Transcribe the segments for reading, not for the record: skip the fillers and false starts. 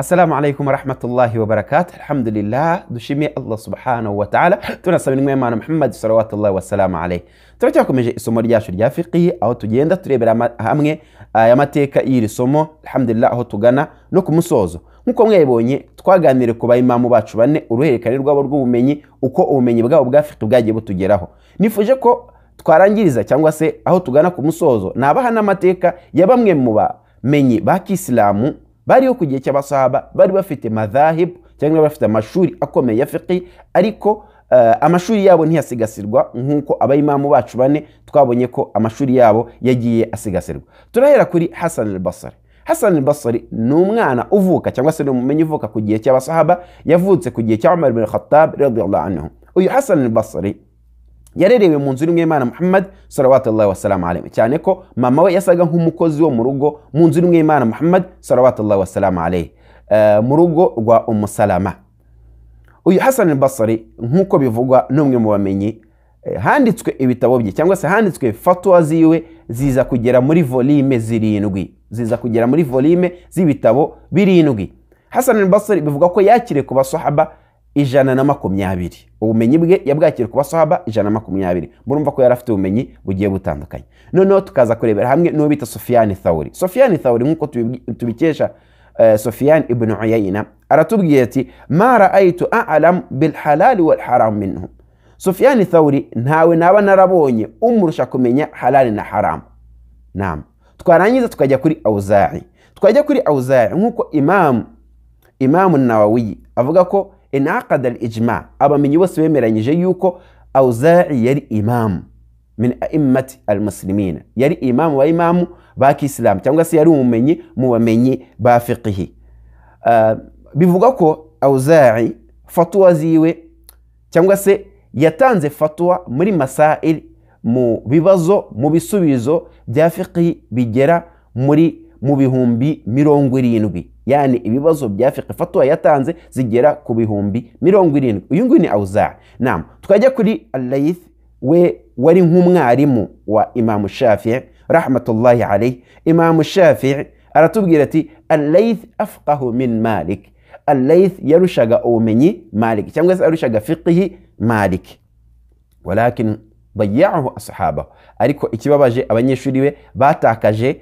Assalamu alaikum wa rahmatullahi wa barakatuh. Alhamdulillah, dushimiye Allah subhanahu wa ta'ala. Tunasaba n'Imana Muhammad sallallahu wa sallam alayhi. Turacyakomeje isomo ryacu rya fiqh aho tugenda turebera hamwe aya mateka y'iri somo. Alhamdulillah, aho tugana no ku musozo. Nkuko mwebonye twaganire ku bayimamu bacu bane uruherekane rwabo rw'ubumenyi, uko ubumenyi bwabo bwa fiqh bwagiye butugeraho. Nifuje ko twarangiriza cyangwa se aho tugana ku musozo nabaha n'amateka ya bamwe mu bamenyi ba Kisilamu bariho ku gihe cy'abasahaba, bari bafite madhahib cyangwa bafite amashuri akomeye ya fiqh, ariko amashuri yabo ntiyasigasirwa nkuko abayimamu bacu bane twabonye ko amashuri yabo yagiye asigasirwa. Turahera kuri Hasan al-Basri. Hasan al-Basri ni umwana uvuka cyangwa se ni umumenyi uvuka ku gihe cy'abasahaba, yavutse ku gihe cya Umar ibn Khattab radiyallahu anhu. Uyu Hasan al-Basri yarerewe mu nzu y'Imana Muhammad sallallahu wa sallam alayhi, cyane ko mama we yasaga nk'umukozi wo mu rugo mu nzu y'Imana Muhammad sallallahu wa sallam alayhi, mu rugo rwa Salama. Uyu Hasan al-Basri nkuko bivugwa n'umwe mu bamenyi, handitswe ibitabo bye cyangwa se handitswe fatwa ziwe ziza kugera muri volume zirindwi, z'ibitabo birindwi. Hasan al-Basri bivuga ko yakire ku basahaba 120. Ubumenyi bwe yabwakire ku basahaba 120. Murumva ko yarafite ubumenyi bugiye butandukanye. Noneho tukaza kurebera hamwe n'uwo bita Sufyan Thawri. Sufyan Thawri nkuko tubikesha Sufyan ibn Uyayna aratubwiye ati ma ra'aytu a'lam bil halal wal haram minhum. Sufyan Thawri ntawe naba narabonye umurusha kumenya halal na haram. Naam. Twarangiza tukajya kuri Auza'i. Twajya kuri Auza'i nkuko Imam an-Nawawi avuga ko inaqad al-ijma', abamenyi bose bemeranyije yuko Auza'i yari imam min a'immati al-muslimin, yari imam wa imamu ba Kisilamu cyangwa se yari umumenyi mu bamenyi ba fiqh. Bivuga ko Auza'i fatwa ziwe cyangwa se yatanze fatwa muri masail, mu bibazo, mu bisubizo bya fiqh bigera mu bihumbi 70. Yani ibibazo bya fiqh fatwa yatanze zigera ku bihumbi 70. Uyu nguyu ni Auza'i. Naam, tukajya kuri Al-Layth, we wari nk'umwarimu wa Imam Shafi'i rahmatullahi alayhi. Imam Shafi'i aratubwira ati Al-Layth afqahu min Malik. Al-Layth yarushaga ubumenyi Malik cyangwa se yarushaga fiqh Malik, walakin dayya'ahu ashabahu. Ariko ikibabaje abanyeshuri be batakaje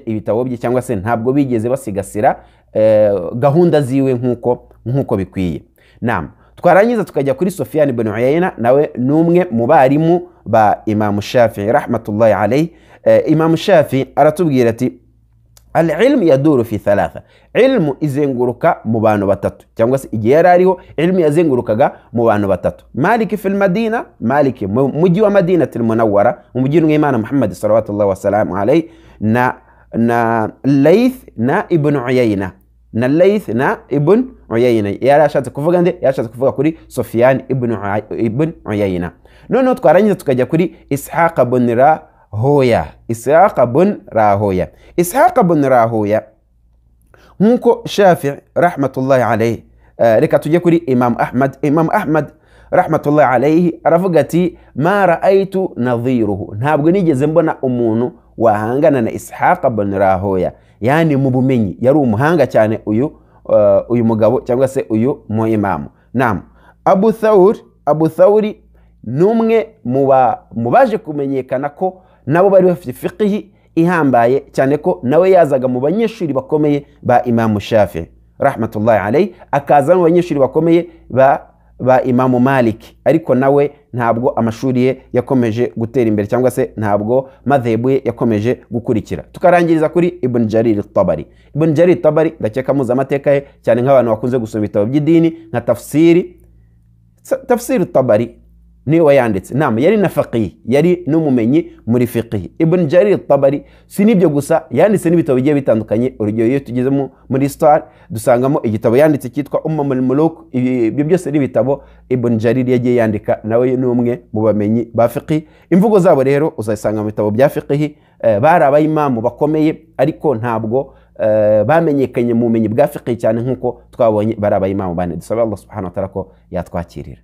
ibitabo bye cyangwa se ntabwo bigeze basigasira gahunda ziwe nkuko bikwiye. Naam, twarangiza tukajya kuri Sufyan ibn Uyayna, nawe numwe mu barimu ba Imam Shafi'i rahmatullahi alayhi. Imam Shafi'i aratubwira ati al-ilm yaduru fi thalatha. Ilmu izenguruka mu bantu batatu, cyangwa se igihe yari ariho ilmu yazengurukaga mu bantu batatu. Malik fil Madina, Malik mu mujyi wa Madinatul Munawwara, mu mujyi w'Imana Muhammad sallallahu wa sallam alayhi, na Layth na Ibn Uyayna. Na Layth na Ibn Uyayna yari ashatse kuvuga nde? Yashatse kuvuga kuri Sufyan ibn Uyayna. Noneho twarangiza tukajya kuri Ishaq ibn Rahoya. Ishaq ibn Rahoya nkuko Shafi'i rahmatullahi alayhi. Reka tujye kuri Imam Ahmad. Imam Ahmad rahmatullahi alayhi aravuga ati ma ra'aytu nadhiruhu. Ntabwo nigeze mbona umuntu wahangana na Ishaq ibn Rahoya, yani mu bumenyi yari umuhanga cyane uyu mugabo cyangwa se uyu mu imamu. Naam, Abu Thawri numwe mu baje kumenyekana ko nabo bari bafite fiqh ihambaye cyane, ko nawe yazaga mu banyeshuri bakomeye ba Imam Shafi'i rahmatullahi alayhi, akaza mu banyeshuri bakomeye ba Imam Malik, ariko nawe ntabwo amashuri ye yakomeje gutera imbere cyangwa se ntabwo madhehebu ye yakomeje gukurikira. Tukarangiriza kuri Ibn Jarir al-Tabari. Ibn Jarir al-Tabari ndakeka muzi amateka ye cyane nk'abantu bakunze gusoma ibitabo by'idini nka tafsiri al-Tabari niwe wayanditse. Naam, yari na faqih, yari n'umumenyi muri fiqh. Ibn Jarir al-Tabari si nibyo gusa, yanditse n'ibitabo bigiye bitandukanye. Urugero iyo tugeze muri Star dusangamo igitabo yanditse cyitwa Ummul Muluk. Ibyo byose ni ibitabo Ibn Jarir yagiye yandika, nawe ni umwe mu bamenyi ba fiqh. Imvugo zabo rero uzasanga mu bitabo bya fiqh. Bari abayimamu bakomeye, ariko ntabwo bamenyekanye mu bumenyi bwa fiqh cyane nkuko twabonye bari abayimamu bane. Dusaba Allah subhanahu wa ta'ala ko yatwakirira.